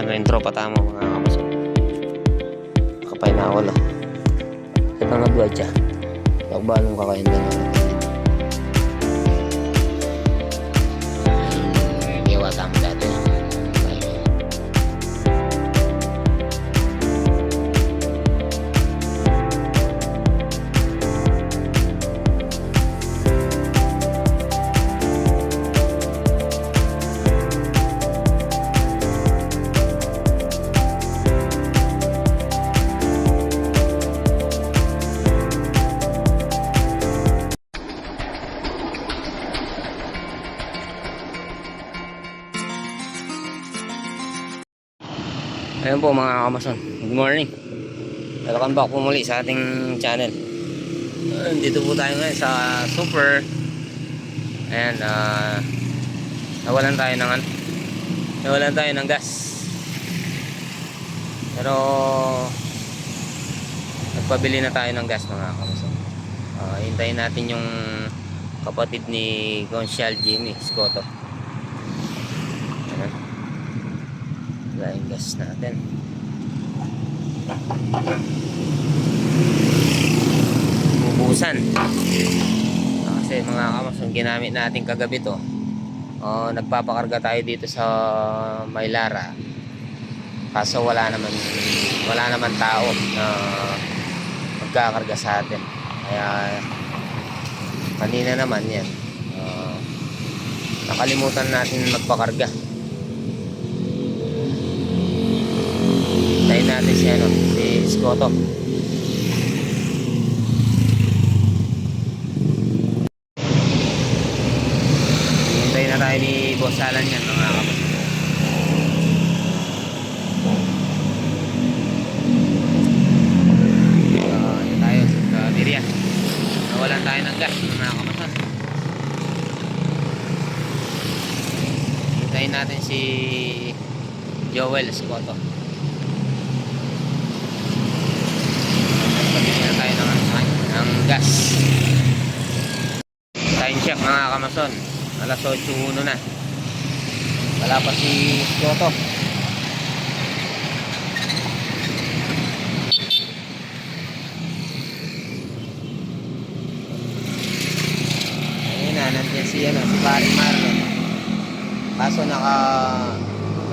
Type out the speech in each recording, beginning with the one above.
na yung tropa tamo mga kamuso. Kapay na ako lang. Ito nga buhay siya. Takbalong kakain din ako. Iwa tamo dati. Ayan po mga kamason, good morning. Welcome back po muli sa ating channel. Dito po tayo ngayon sa Super. And nawalan tayo ng gas. Pero nagpabili na tayo ng gas mga kamason. Hintayin natin yung kapatid ni Consial Jimmy Scotto. Ayan. Wala yung gas natin. Bubusan. Kasi mga kamas, ginamit natin kagabi to. Nagpapakarga tayo dito sa Maylara. Kaso wala naman tao na magkakarga sa atin. Kaya kanina naman yan. Nakalimutan natin magpakarga. Tayo natin si Scotto. Hintayin na tayo ni Boss Alan yan mga kamas. Yan tayo sa Dirya. Nawalan tayo ng gas mga kamas. Hintayin natin si Joel Scotto. Ng gas. Time check mga kamason, alas 8:01 na. Wala pa si Scotto. Ayun na, nandiyan si paring Marlon. Kaso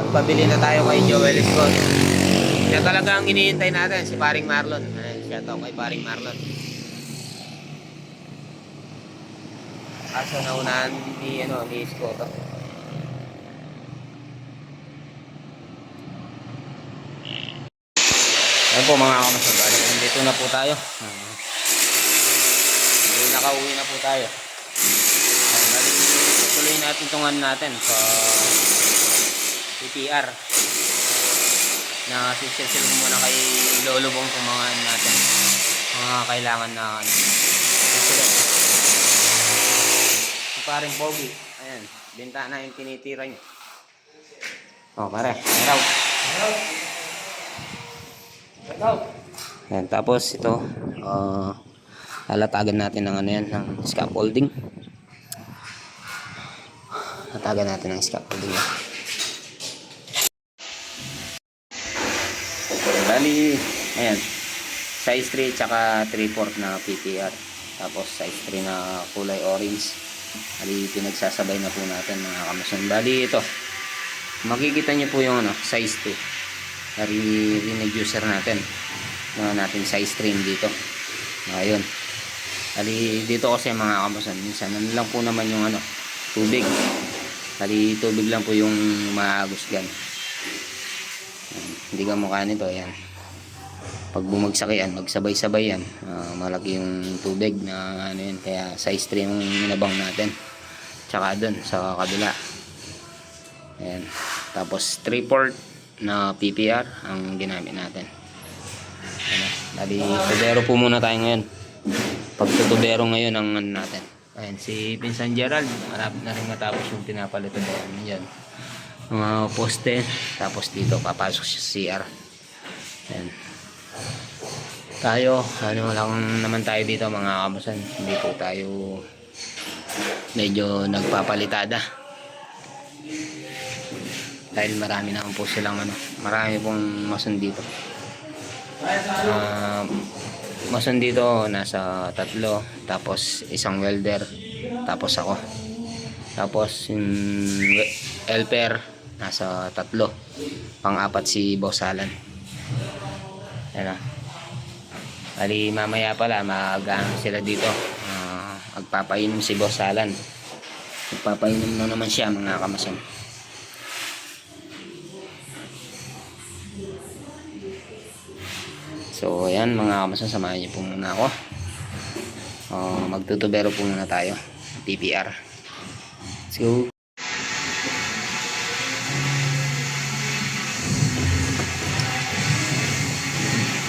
nagpabili na tayo kay Joel Scotto. Siya talaga ang iniintay natin, si paring Marlon. Siya to kay paring Marlon. Kaso naunahan ni Scotto. Ayan po mga kamason, dito na po tayo. Nakauwi na po tayo. Tuloy natin tungan natin sa PPR. Na sisil mo muna kay Lolo Bong itong mga natin. Mga kailangan na paring Pogi. Ayan, benta na yung tinitira nyo. Pare, hello. Ayan, tapos ito lalatagan natin ng ng scaffolding. Latagan natin ng scaffolding. Bali, ayan, size 3 tsaka 3/4 na PPR. Tapos size 3 na kulay orange. Bali, pinagsasabay na po natin mga kamason. Bali, ito makikita nyo po yung size 2 reducer natin size 3 dito. Ayun, bali dito kasi mga kamason, minsan lang po naman yung tubig. Bali, tubig lang po yung maagos dyan. Hindi ka mukha nito. Ayan, pag bumagsak yan, magsabay-sabay yan, malaki yung tubig na yan, kaya size 3 yung minabang natin. Tsaka dun sa kabila. Ayan, tapos 3/4 na PPR ang ginamit natin. Bali, tubero po muna tayo ngayon. Pagtutubero ngayon ang natin. Ayan, si Pinsan Gerald, malapit na rin matapos yung pinapalitan yan. Mga poste, tapos dito papasok sa CR. Ayan. Tayo, lang naman tayo dito mga kamason. Hindi po tayo medyo nagpapalitada. Dahil marami naman po silang ano, marami pong mason dito. Mason dito nasa 3, tapos isang welder, tapos ako. Tapos yung helper nasa 3. Pang-4 si Boss Alan. Ayan. Bali mamaya pala mag-ano sila dito. Magpapainom si Boss Alan. Magpapainom na naman siya mga kamason. So ayan mga kamason, samahan niyo po muna ako. Magtutubero po muna tayo. PPR. Let's go.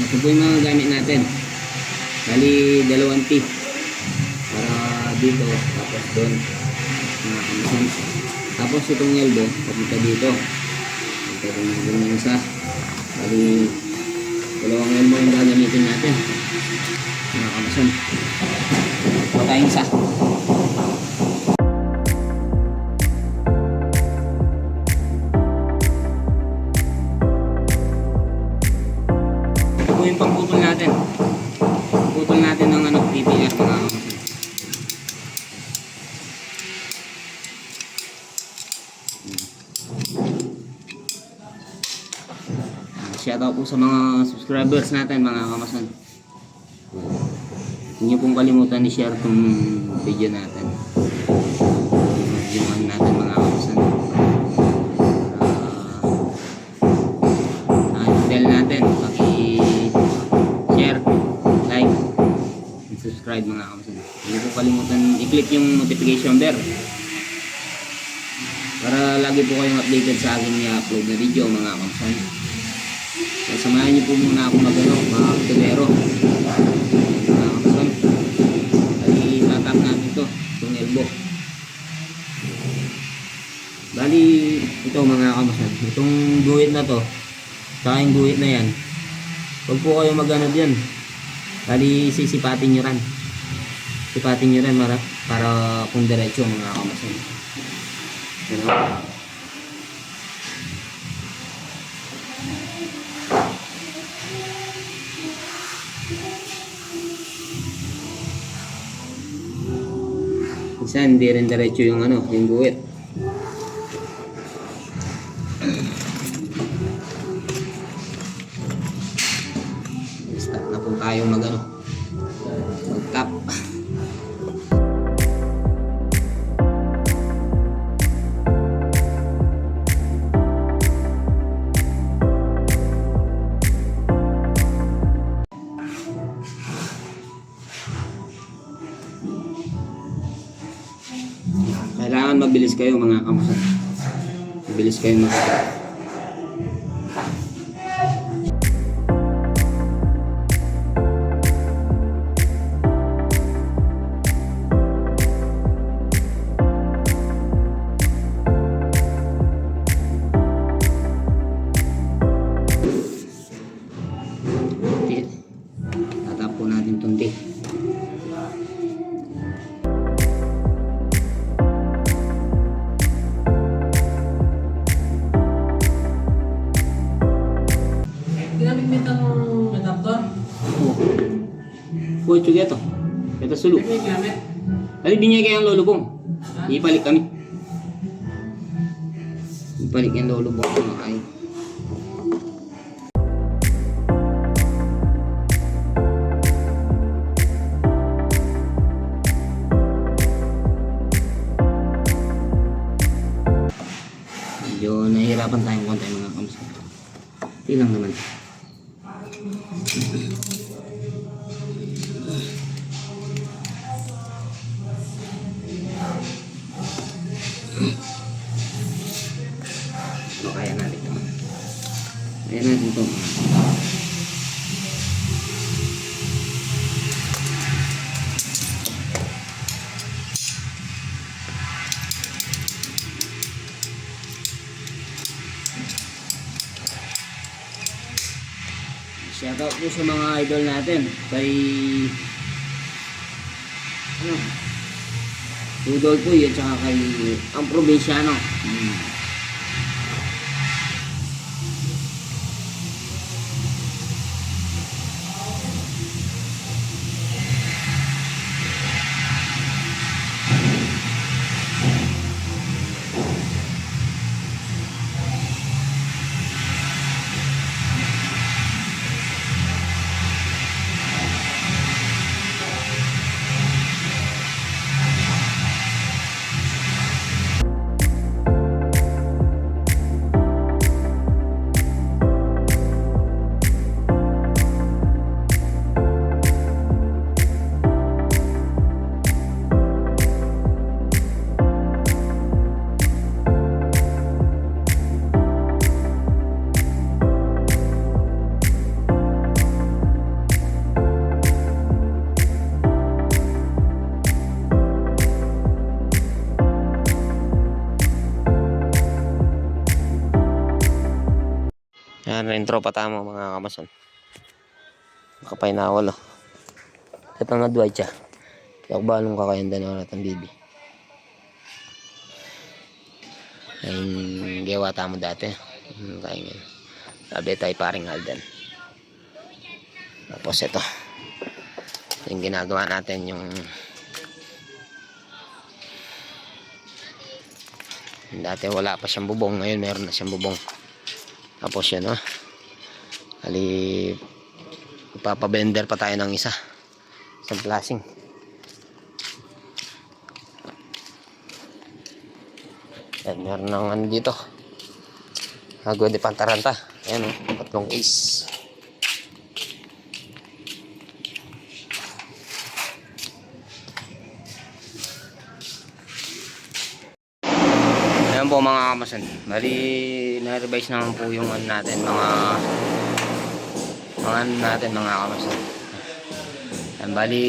Ito po yung mga gamit natin. Bali 2 T. Para dito, tapos doon. Mga kamason. Tapos itong elbow, papunta dito. Ito yung isa. Bali 2 elbow yung gagamitin natin. Mga kamason. Ito tayong isa. Ito po yung pangputol natin. Putol natin ng ano, PPR mga kamason. Shoutout po sa mga subscribers natin mga kamason. Huwag niyo pong kalimutan i-share itong video natin. Yung ano natin mga kamason. Tell natin, paki-share, like, and subscribe mga kamason. Huwag niyo pong kalimutan i-click yung notification bell para lagi po kayong updated sa aking i-upload na video mga kamason. So, samahan niyo po muna ako mga tubero. Mga kamason. Bali, tatap natin ito. Itong elbow. Bali, ito mga kamason. Itong guhit na to. Saka yung guhit na yan. Huwag po kayo mag-ano dyan. Bali, sisipatin nyo rin. Sipatin nyo rin para kung diretso mga kamason. Pero, minsan hindi rin diretso yung ano, yung guhit. Stop na po tayo mag-ano, mag-tap. Kailangan mabilis kayo mga kamason. Mabilis kayo mag-tap. Tatap po natin tunti. Ginamit ang adapter? Oo. Puwet juga ito. Ito sulok. Hindi ginamit. Ay, di niya kayang lulubong. Ipalik kami. Ipalik yung lulubong ko mga kayo. Medyo nahihirapan tayong konti mga kamason. Hindi lang naman. So, kaya natin ito. Kaya natin ito. Shoutout po sa mga idol natin kay ano, Rudolfo at saka kay ang probinsyano. Yan, rin tropa tamo mga kamason. Makapay na walo. Ito nga duway siya. Kaya balong kakayan na natin bibi. Ayun, gawa tamo dati. Kaya nga. Sabi tayo paring Alden. Tapos ito. Yung ginagawa natin yung dati wala pa siyang bubong. Ngayon meron na siyang bubong. Tapos yun ali ipapabender pa tayo ng isang plasing. Yan, meron ng ano dito. Agua de Pantaranta. Ayan tatlong case. Ayan po mga kamasan. Bali, na-revise naman po yung ano natin, mga kamasan. Ayan, bali,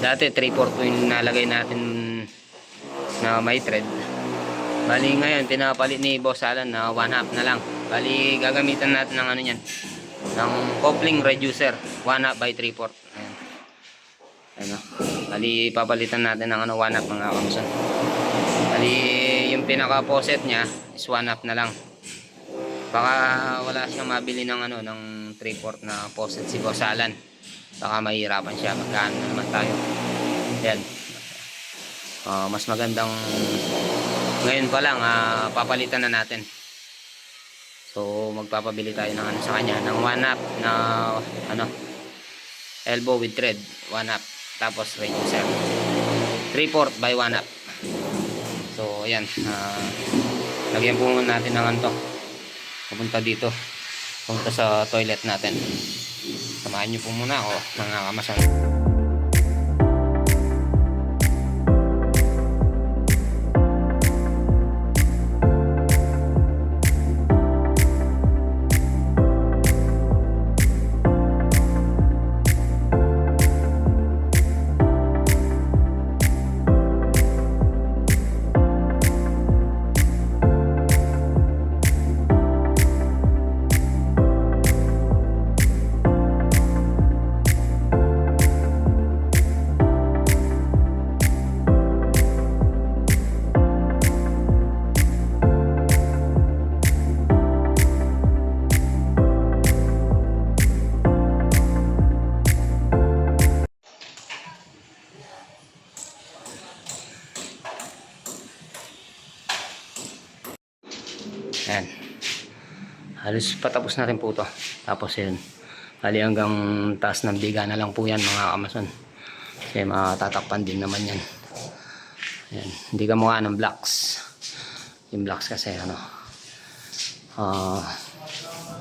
dati 3/4 po yung nalagay natin na may thread. Bali, ngayon, pinapalit ni Boss Alan na 1/2 na lang. Bali, gagamitan natin ng ano yan, ng coupling reducer, 1/2 by 3/4. Ayan. Ayan. Bali, papalitan natin ng 1/2 mga kamasan. Bali, yung pinaka-poset niya is 1/2 na lang. Baka wala siyang mabili ng ng 3/4 na poset si Boss Alan. Baka mahirapan siya, magkaan na naman tayo. Ayan. Mas magandang ngayon pa lang papalitan na natin. So magpapabili tayo ng sa kanya ng 1/2 na elbow with thread, 1/2, tapos reducer 3/4 by 1/2. So ayan, lagyan po natin ng anto. Pupunta dito, punta sa toilet natin. Samahan niyo po muna ako mga kamasan. Ayan. Halos patapos na rin po ito. Tapos yun. Hali hanggang taas ng biga na lang po yan mga kamason. Kasi matatakpan din naman yan. Ayan. Hindi ka mukha ng blocks. Yung blocks kasi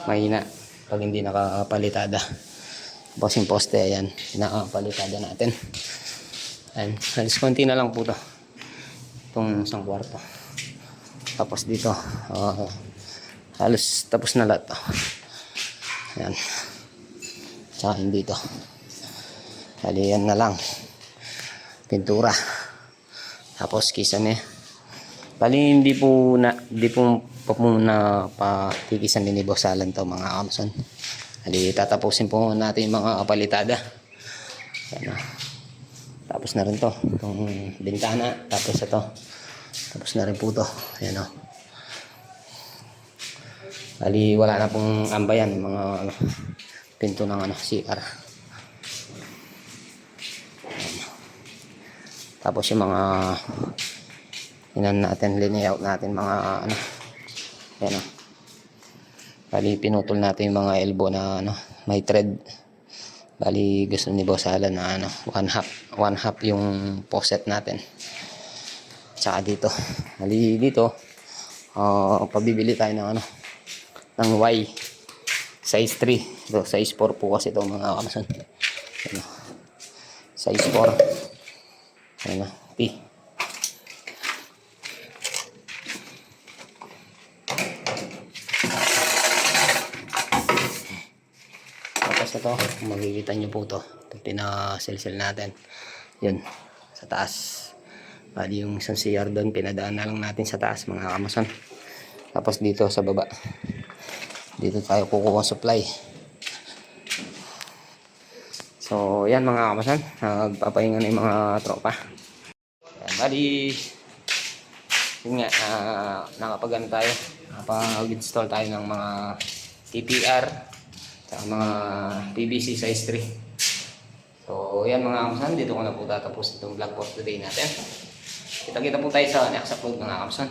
mahina pag hindi nakapalitada. Tapos yung poste ayan. Nakapalitada natin. Ayan. Halos konti na lang po ito. Itong 1 kwarto. Tapos dito halos tapos na lahat ayan, tsaka dito hali yan na lang pintura, tapos kisame. Bali hindi po na patikisan din ni Boss Alan to mga kamason. Hali tatapusin po natin yung mga kapalitada. Ayan, tapos na rin to itong bintana, tapos ito tapos na rin po ito. Ayan bali wala na pong ambayan mga pinto ng CR. Ayan. Tapos yung mga lineout natin mga ayan bali pinutol natin yung mga elbow na may thread. Bali gusto ni Boss Alan na 1/2 yung poset natin. Tsaka dito. Hali dito. Pabibili tayo ng ng Y. Size 3. Ito, size 4 po kasi ito mga kamason. Size 4. Ayan P. Tapos ito, makikita nyo po ito. Ito pinasilsil natin. Yun. Sa taas. Bali yung isang CR doon, pinadaan na lang natin sa taas mga kamason. Tapos dito sa baba. Dito tayo kukuha supply. So, yan mga kamasan. Nagpapahinga na yung mga tropa. Yan, bali. Yun nga, nakapag-ano tayo. Nakapag-install tayo ng mga TPR. Tsaka mga PVC size 3. So, yan mga kamasan. Dito ko na po tatapos itong vlog for today natin. Kita-kita po tayo sa next upload mga kamasan.